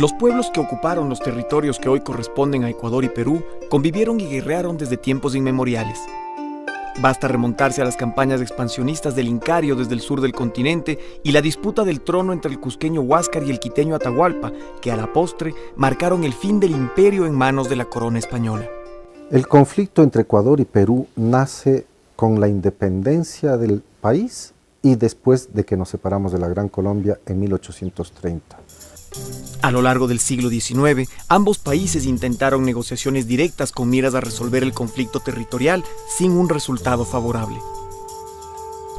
Los pueblos que ocuparon los territorios que hoy corresponden a Ecuador y Perú convivieron y guerrearon desde tiempos inmemoriales. Basta remontarse a las campañas expansionistas del Incario desde el sur del continente y la disputa del trono entre el cusqueño Huáscar y el quiteño Atahualpa, que a la postre marcaron el fin del imperio en manos de la corona española. El conflicto entre Ecuador y Perú nace con la independencia del país y después de que nos separamos de la Gran Colombia en 1830. A lo largo del siglo XIX, ambos países intentaron negociaciones directas con miras a resolver el conflicto territorial sin un resultado favorable.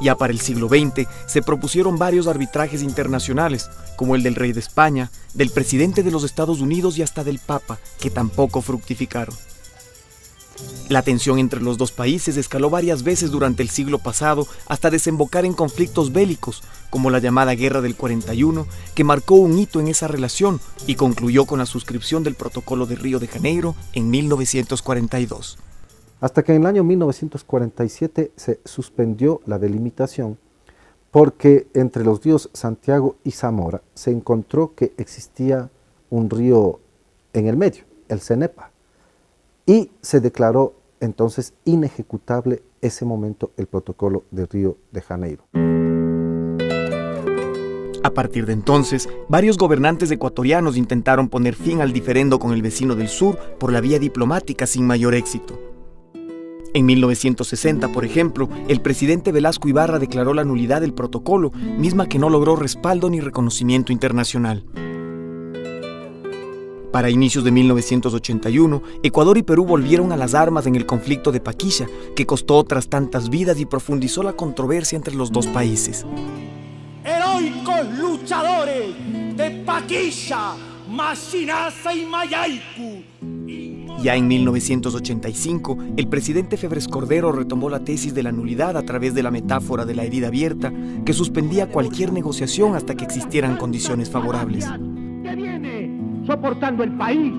Ya para el siglo XX se propusieron varios arbitrajes internacionales, como el del rey de España, del presidente de los Estados Unidos y hasta del Papa, que tampoco fructificaron. La tensión entre los dos países escaló varias veces durante el siglo pasado hasta desembocar en conflictos bélicos, como la llamada Guerra del 41, que marcó un hito en esa relación y concluyó con la suscripción del Protocolo de Río de Janeiro en 1942. Hasta que en el año 1947 se suspendió la delimitación porque entre los ríos Santiago y Zamora se encontró que existía un río en el medio, el Cenepa, y se declaró entonces inejecutable ese momento el Protocolo de Río de Janeiro. A partir de entonces, varios gobernantes ecuatorianos intentaron poner fin al diferendo con el vecino del sur por la vía diplomática sin mayor éxito. En 1960, por ejemplo, el presidente Velasco Ibarra declaró la nulidad del protocolo, misma que no logró respaldo ni reconocimiento internacional. Para inicios de 1981, Ecuador y Perú volvieron a las armas en el conflicto de Paquilla, que costó otras tantas vidas y profundizó la controversia entre los dos países. Heroicos luchadores de Paquilla, Machinaza y Mayaicu. Ya en 1985, el presidente Febres Cordero retomó la tesis de la nulidad a través de la metáfora de la herida abierta, que suspendía cualquier negociación hasta que existieran condiciones favorables. Soportando el país.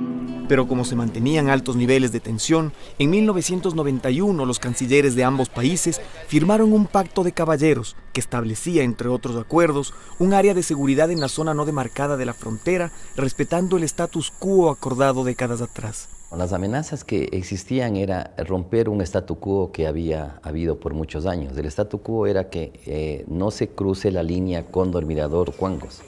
Pero como se mantenían altos niveles de tensión, en 1991 los cancilleres de ambos países firmaron un pacto de caballeros que establecía, entre otros acuerdos, un área de seguridad en la zona no demarcada de la frontera, respetando el status quo acordado décadas atrás. Las amenazas que existían era romper un statu quo que había habido por muchos años. El statu quo era que no se cruce la línea Cóndor-Mirador-Cuangos.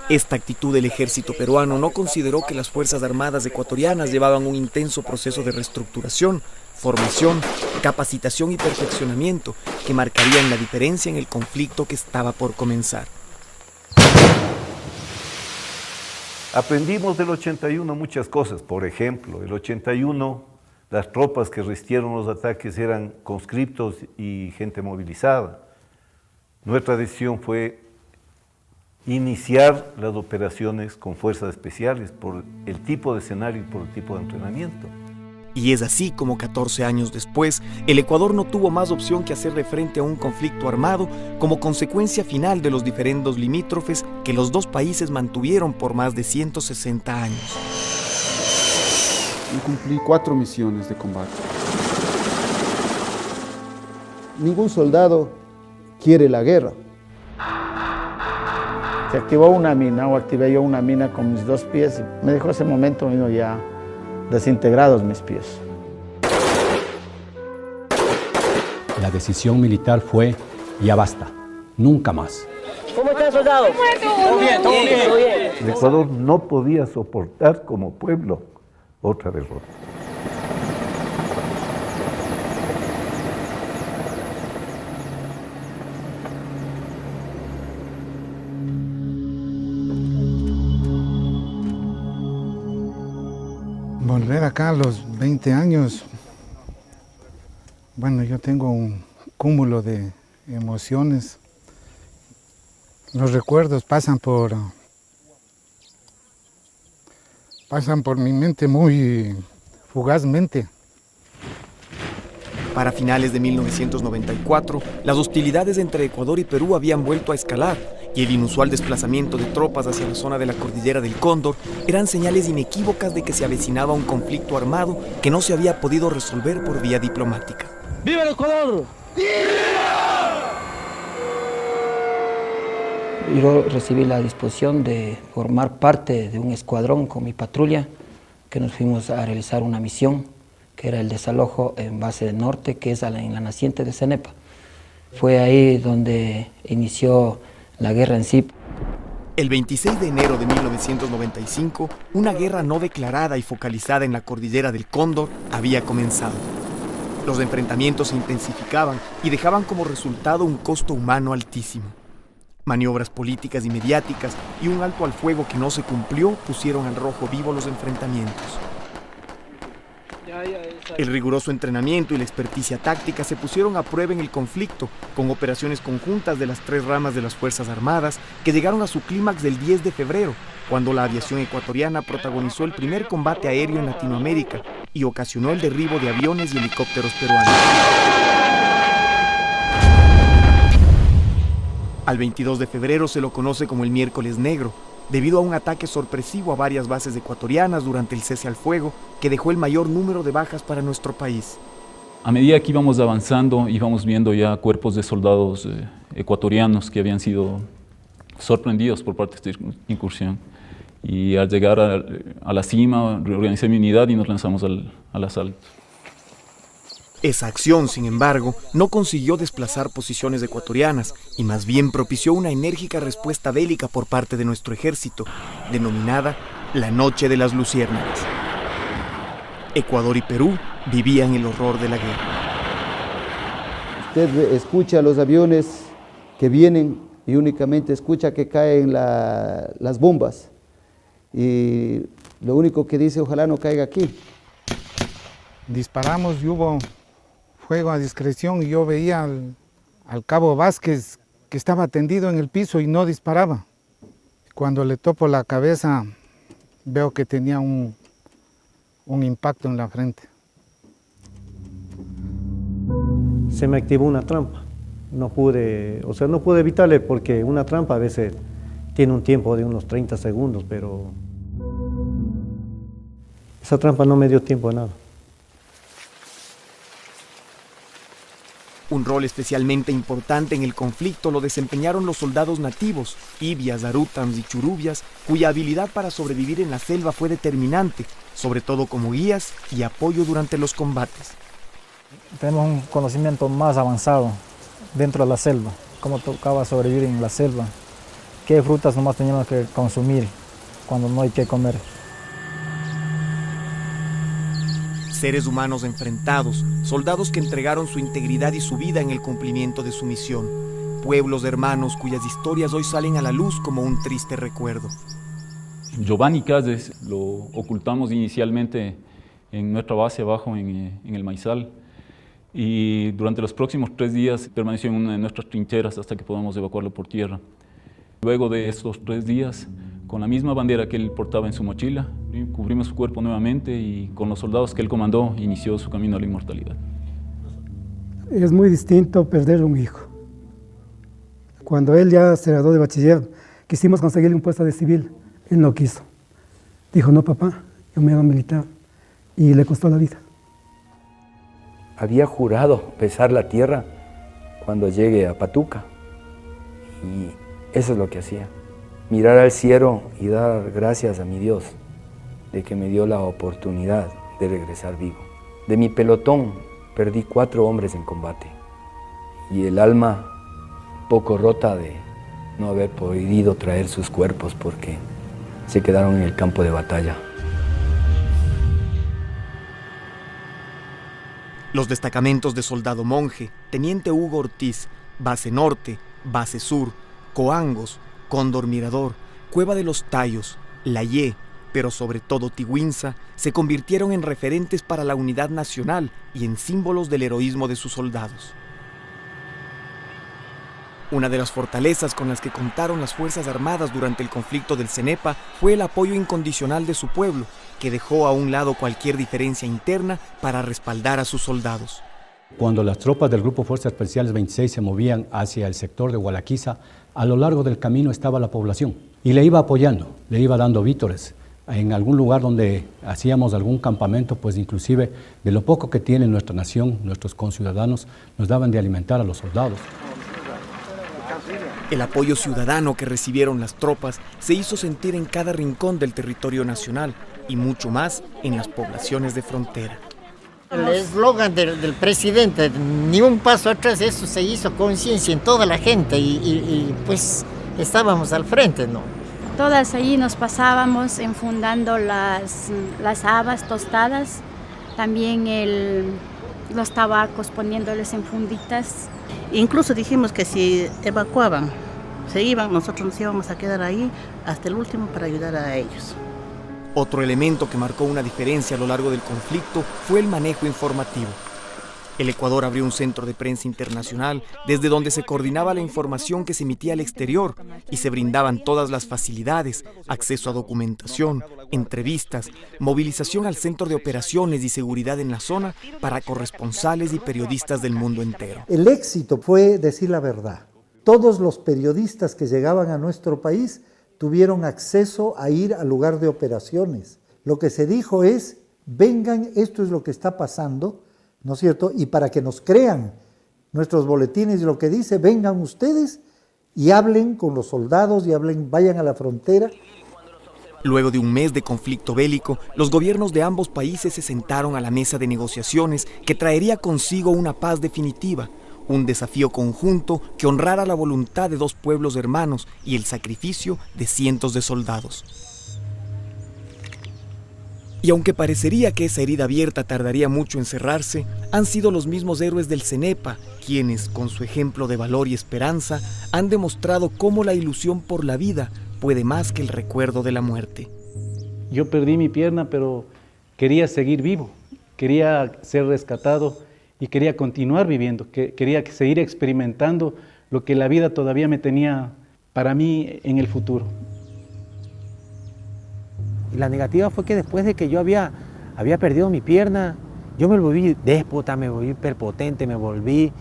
Esta actitud del ejército peruano no consideró que las Fuerzas Armadas ecuatorianas llevaban un intenso proceso de reestructuración, formación, capacitación y perfeccionamiento que marcarían la diferencia en el conflicto que estaba por comenzar. Aprendimos del 81 muchas cosas. Por ejemplo, el 81, las tropas que resistieron los ataques eran conscriptos y gente movilizada. Nuestra decisión fue iniciar las operaciones con fuerzas especiales por el tipo de escenario y por el tipo de entrenamiento. Y es así como 14 años después, el Ecuador no tuvo más opción que hacerle frente a un conflicto armado como consecuencia final de los diferendos limítrofes que los dos países mantuvieron por más de 160 años. Yo cumplí 4 misiones de combate. Ningún soldado quiere la guerra. Se activó una mina, o activé yo una mina con mis 2 pies. Me dejó ese momento ya desintegrados mis pies. La decisión militar fue, ya basta, nunca más. ¿Cómo está, soldado? Todo bien, todo bien. El Ecuador no podía soportar como pueblo otra derrota. Volver acá a los 20 años, bueno, yo tengo un cúmulo de emociones. Los recuerdos pasan por mi mente muy fugazmente. Para finales de 1994, las hostilidades entre Ecuador y Perú habían vuelto a escalar y el inusual desplazamiento de tropas hacia la zona de la cordillera del Cóndor eran señales inequívocas de que se avecinaba un conflicto armado que no se había podido resolver por vía diplomática. ¡Viva el Ecuador! Yo recibí la disposición de formar parte de un escuadrón con mi patrulla, que nos fuimos a realizar una misión, que era el desalojo en base norte, que es en la naciente de Cenepa. Fue ahí donde inició la guerra en sí. El 26 de enero de 1995, una guerra no declarada y focalizada en la cordillera del Cóndor había comenzado. Los enfrentamientos se intensificaban y dejaban como resultado un costo humano altísimo. Maniobras políticas y mediáticas y un alto al fuego que no se cumplió pusieron al rojo vivo los enfrentamientos. El riguroso entrenamiento y la experticia táctica se pusieron a prueba en el conflicto, con operaciones conjuntas de las 3 ramas de las Fuerzas Armadas que llegaron a su clímax del 10 de febrero, cuando la aviación ecuatoriana protagonizó el primer combate aéreo en Latinoamérica y ocasionó el derribo de aviones y helicópteros peruanos. Al 22 de febrero se lo conoce como el Miércoles Negro, debido a un ataque sorpresivo a varias bases ecuatorianas durante el cese al fuego, que dejó el mayor número de bajas para nuestro país. A medida que íbamos avanzando, íbamos viendo ya cuerpos de soldados ecuatorianos que habían sido sorprendidos por parte de esta incursión. Y al llegar a la cima, reorganicé mi unidad y nos lanzamos al asalto. Esa acción, sin embargo, no consiguió desplazar posiciones ecuatorianas y más bien propició una enérgica respuesta bélica por parte de nuestro ejército, denominada la Noche de las Luciérnagas. Ecuador y Perú vivían el horror de la guerra. Usted escucha los aviones que vienen y únicamente escucha que caen las bombas. Y lo único que dice, ojalá no caiga aquí. Disparamos y hubo fuego a discreción y yo veía al cabo Vázquez que estaba tendido en el piso y no disparaba. Cuando le topo la cabeza veo que tenía un impacto en la frente. Se me activó una trampa. No pude evitarle porque una trampa a veces tiene un tiempo de unos 30 segundos, pero esa trampa no me dio tiempo a nada. Un rol especialmente importante en el conflicto lo desempeñaron los soldados nativos, ibias, arutams y churubias, cuya habilidad para sobrevivir en la selva fue determinante, sobre todo como guías y apoyo durante los combates. Tenemos un conocimiento más avanzado dentro de la selva, cómo tocaba sobrevivir en la selva, qué frutas nomás teníamos que consumir cuando no hay que comer. Seres humanos enfrentados, soldados que entregaron su integridad y su vida en el cumplimiento de su misión, pueblos hermanos cuyas historias hoy salen a la luz como un triste recuerdo. Giovanni Cáceres lo ocultamos inicialmente en nuestra base abajo en el Maizal y durante los próximos 3 días permaneció en una de nuestras trincheras hasta que podamos evacuarlo por tierra. Luego de estos 3 días, con la misma bandera que él portaba en su mochila, cubrimos su cuerpo nuevamente y con los soldados que él comandó inició su camino a la inmortalidad. Es muy distinto perder un hijo. Cuando él ya se graduó de bachiller, quisimos conseguirle un puesto de civil, él no quiso. Dijo, no papá, yo me hago militar, y le costó la vida. Había jurado besar la tierra cuando llegue a Patuca y eso es lo que hacía. Mirar al cielo y dar gracias a mi Dios de que me dio la oportunidad de regresar vivo. De mi pelotón perdí 4 hombres en combate y el alma poco rota de no haber podido traer sus cuerpos porque se quedaron en el campo de batalla. Los destacamentos de Soldado Monje, Teniente Hugo Ortiz, Base Norte, Base Sur, Coangos, Cóndor Mirador, Cueva de los Tayos, Layé, pero sobre todo Tigüinza, se convirtieron en referentes para la unidad nacional y en símbolos del heroísmo de sus soldados. Una de las fortalezas con las que contaron las Fuerzas Armadas durante el conflicto del Cenepa fue el apoyo incondicional de su pueblo, que dejó a un lado cualquier diferencia interna para respaldar a sus soldados. Cuando las tropas del Grupo Fuerzas Especiales 26 se movían hacia el sector de Hualaquiza, a lo largo del camino estaba la población y le iba apoyando, le iba dando vítores. En algún lugar donde hacíamos algún campamento, pues inclusive de lo poco que tiene nuestra nación, nuestros conciudadanos, nos daban de alimentar a los soldados. El apoyo ciudadano que recibieron las tropas se hizo sentir en cada rincón del territorio nacional y mucho más en las poblaciones de frontera. El eslogan del presidente, ni un paso atrás, eso se hizo conciencia en toda la gente y pues estábamos al frente, ¿no? Todas ahí nos pasábamos enfundando las habas tostadas, también los tabacos poniéndoles en funditas. Incluso dijimos que si evacuaban, se iban, nosotros nos íbamos a quedar ahí hasta el último para ayudar a ellos. Otro elemento que marcó una diferencia a lo largo del conflicto fue el manejo informativo. El Ecuador abrió un centro de prensa internacional desde donde se coordinaba la información que se emitía al exterior y se brindaban todas las facilidades, acceso a documentación, entrevistas, movilización al centro de operaciones y seguridad en la zona para corresponsales y periodistas del mundo entero. El éxito fue decir la verdad. Todos los periodistas que llegaban a nuestro país tuvieron acceso a ir al lugar de operaciones. Lo que se dijo es, vengan, esto es lo que está pasando, ¿no es cierto? Y para que nos crean nuestros boletines y lo que dice, vengan ustedes y hablen con los soldados y vayan a la frontera. Luego de un mes de conflicto bélico, los gobiernos de ambos países se sentaron a la mesa de negociaciones que traería consigo una paz definitiva, un desafío conjunto que honrara la voluntad de dos pueblos hermanos y el sacrificio de cientos de soldados. Y aunque parecería que esa herida abierta tardaría mucho en cerrarse, han sido los mismos héroes del CENEPA quienes, con su ejemplo de valor y esperanza, han demostrado cómo la ilusión por la vida puede más que el recuerdo de la muerte. Yo perdí mi pierna, pero quería seguir vivo, quería ser rescatado y quería continuar viviendo, quería seguir experimentando lo que la vida todavía me tenía para mí en el futuro. Y la negativa fue que después de que yo había perdido mi pierna, yo me volví déspota, me volví hiperpotente, me volví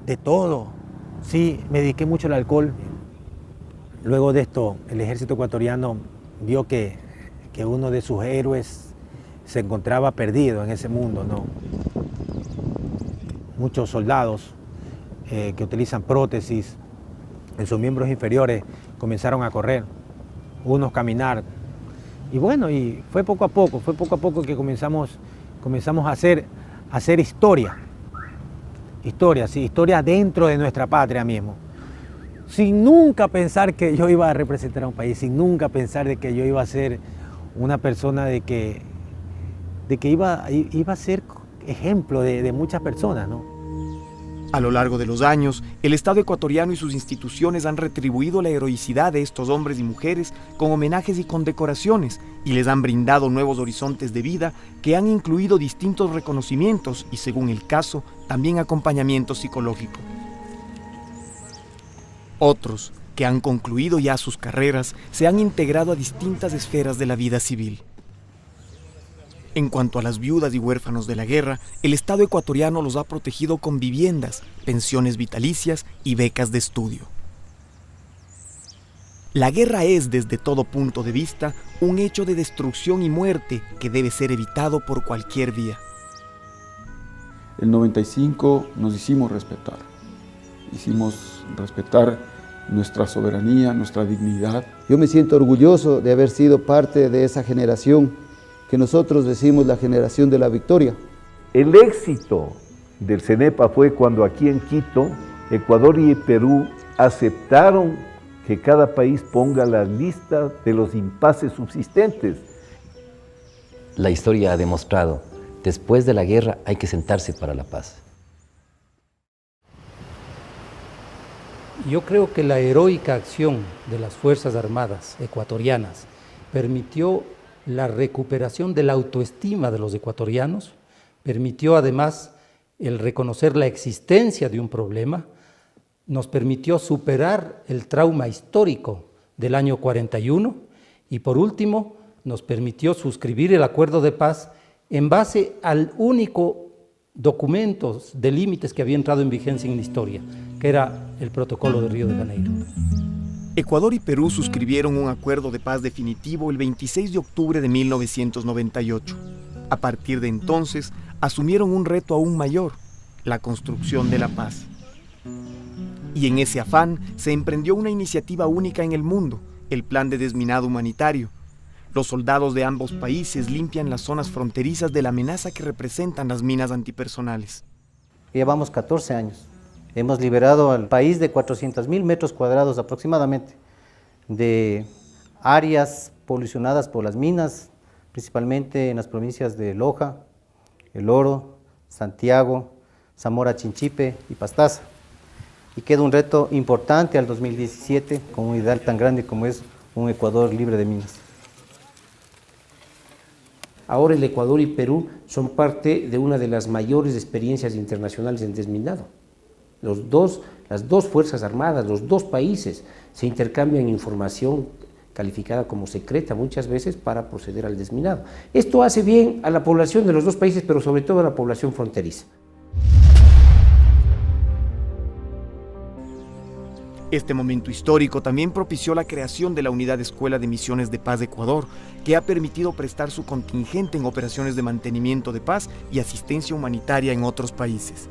de todo. Sí, me dediqué mucho al alcohol. Luego de esto, el ejército ecuatoriano vio que uno de sus héroes se encontraba perdido en ese mundo, ¿no? Muchos soldados que utilizan prótesis en sus miembros inferiores comenzaron a correr, unos caminar. Y bueno, y fue poco a poco que comenzamos a hacer historia. Historia dentro de nuestra patria mismo. Sin nunca pensar que yo iba a representar a un país, sin nunca pensar de que yo iba a ser una persona de que iba a ser ejemplo de muchas personas, ¿no? A lo largo de los años, el Estado ecuatoriano y sus instituciones han retribuido la heroicidad de estos hombres y mujeres con homenajes y condecoraciones y les han brindado nuevos horizontes de vida que han incluido distintos reconocimientos y, según el caso, también acompañamiento psicológico. Otros, que han concluido ya sus carreras, se han integrado a distintas esferas de la vida civil. En cuanto a las viudas y huérfanos de la guerra, el Estado ecuatoriano los ha protegido con viviendas, pensiones vitalicias y becas de estudio. La guerra es, desde todo punto de vista, un hecho de destrucción y muerte que debe ser evitado por cualquier vía. El 95 nos hicimos respetar nuestra soberanía, nuestra dignidad. Yo me siento orgulloso de haber sido parte de esa generación que nosotros decimos la generación de la victoria. El éxito del CENEPA fue cuando aquí en Quito, Ecuador y Perú aceptaron que cada país ponga la lista de los impases subsistentes. La historia ha demostrado, después de la guerra hay que sentarse para la paz. Yo creo que la heroica acción de las Fuerzas Armadas ecuatorianas permitió la recuperación de la autoestima de los ecuatorianos, permitió además el reconocer la existencia de un problema, nos permitió superar el trauma histórico del año 41 y por último nos permitió suscribir el acuerdo de paz en base al único documento de límites que había entrado en vigencia en la historia, que era el Protocolo de Río de Janeiro. Ecuador y Perú suscribieron un acuerdo de paz definitivo el 26 de octubre de 1998. A partir de entonces, asumieron un reto aún mayor, la construcción de la paz. Y en ese afán se emprendió una iniciativa única en el mundo, el Plan de Desminado Humanitario. Los soldados de ambos países limpian las zonas fronterizas de la amenaza que representan las minas antipersonales. Llevamos 14 años. Hemos liberado al país de 400.000 metros cuadrados aproximadamente de áreas polucionadas por las minas, principalmente en las provincias de Loja, El Oro, Santiago, Zamora Chinchipe y Pastaza. Y queda un reto importante al 2017 con un ideal tan grande como es un Ecuador libre de minas. Ahora el Ecuador y Perú son parte de una de las mayores experiencias internacionales en desminado. Las dos Fuerzas Armadas, los dos países se intercambian información calificada como secreta muchas veces para proceder al desminado. Esto hace bien a la población de los dos países, pero sobre todo a la población fronteriza. Este momento histórico también propició la creación de la Unidad Escuela de Misiones de Paz de Ecuador, que ha permitido prestar su contingente en operaciones de mantenimiento de paz y asistencia humanitaria en otros países.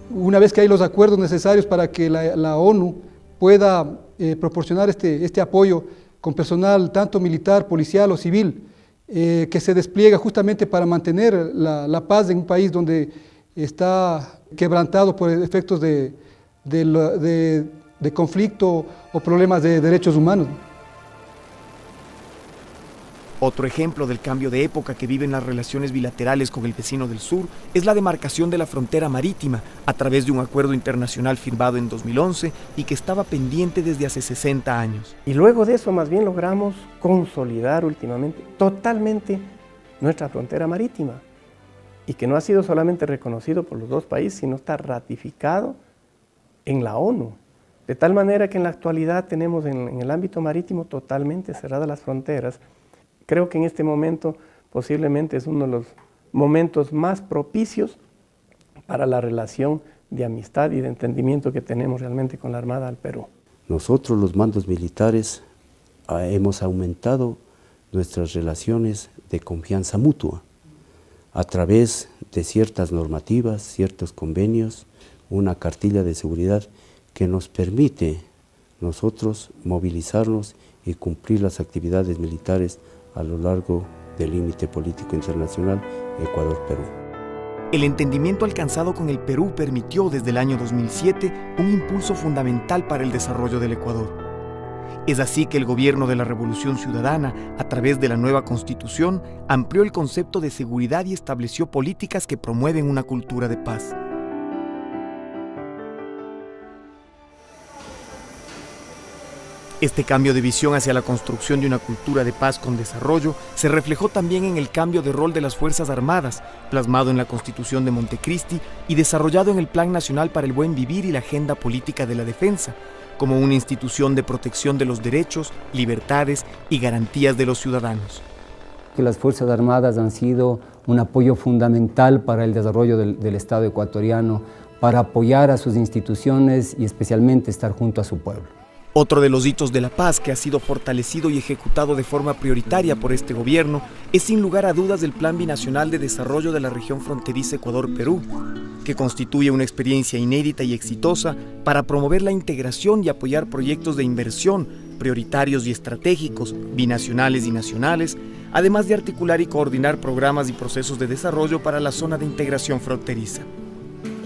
Una vez que hay los acuerdos necesarios para que la ONU pueda proporcionar este apoyo con personal tanto militar, policial o civil, que se despliega justamente para mantener la paz en un país donde está quebrantado por efectos de conflicto o problemas de derechos humanos. Otro ejemplo del cambio de época que viven las relaciones bilaterales con el vecino del sur es la demarcación de la frontera marítima a través de un acuerdo internacional firmado en 2011 y que estaba pendiente desde hace 60 años. Y luego de eso más bien logramos consolidar últimamente totalmente nuestra frontera marítima y que no ha sido solamente reconocido por los dos países, sino está ratificado en la ONU, de tal manera que en la actualidad tenemos en el ámbito marítimo totalmente cerradas las fronteras. Creo que en este momento posiblemente es uno de los momentos más propicios para la relación de amistad y de entendimiento que tenemos realmente con la Armada del Perú. Nosotros los mandos militares hemos aumentado nuestras relaciones de confianza mutua a través de ciertas normativas, ciertos convenios, una cartilla de seguridad que nos permite nosotros movilizarnos y cumplir las actividades militares a lo largo del límite político internacional Ecuador-Perú. El entendimiento alcanzado con el Perú permitió desde el año 2007 un impulso fundamental para el desarrollo del Ecuador. Es así que el gobierno de la Revolución Ciudadana, a través de la nueva Constitución, amplió el concepto de seguridad y estableció políticas que promueven una cultura de paz. Este cambio de visión hacia la construcción de una cultura de paz con desarrollo se reflejó también en el cambio de rol de las Fuerzas Armadas, plasmado en la Constitución de Montecristi y desarrollado en el Plan Nacional para el Buen Vivir y la Agenda Política de la Defensa, como una institución de protección de los derechos, libertades y garantías de los ciudadanos. Que las Fuerzas Armadas han sido un apoyo fundamental para el desarrollo del Estado ecuatoriano, para apoyar a sus instituciones y especialmente estar junto a su pueblo. Otro de los hitos de la paz que ha sido fortalecido y ejecutado de forma prioritaria por este gobierno es sin lugar a dudas el Plan Binacional de Desarrollo de la Región Fronteriza Ecuador-Perú, que constituye una experiencia inédita y exitosa para promover la integración y apoyar proyectos de inversión prioritarios y estratégicos, binacionales y nacionales, además de articular y coordinar programas y procesos de desarrollo para la zona de integración fronteriza.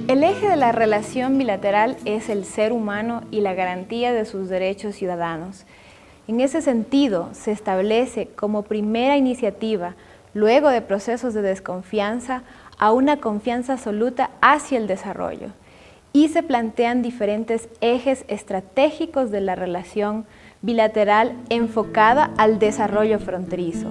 El eje de la relación bilateral es el ser humano y la garantía de sus derechos ciudadanos. En ese sentido, se establece como primera iniciativa, luego de procesos de desconfianza, a una confianza absoluta hacia el desarrollo. Y se plantean diferentes ejes estratégicos de la relación bilateral enfocada al desarrollo fronterizo.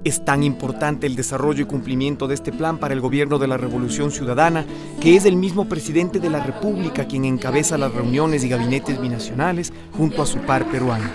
Es tan importante el desarrollo y cumplimiento de este plan para el gobierno de la Revolución Ciudadana que es el mismo presidente de la República quien encabeza las reuniones y gabinetes binacionales junto a su par peruano.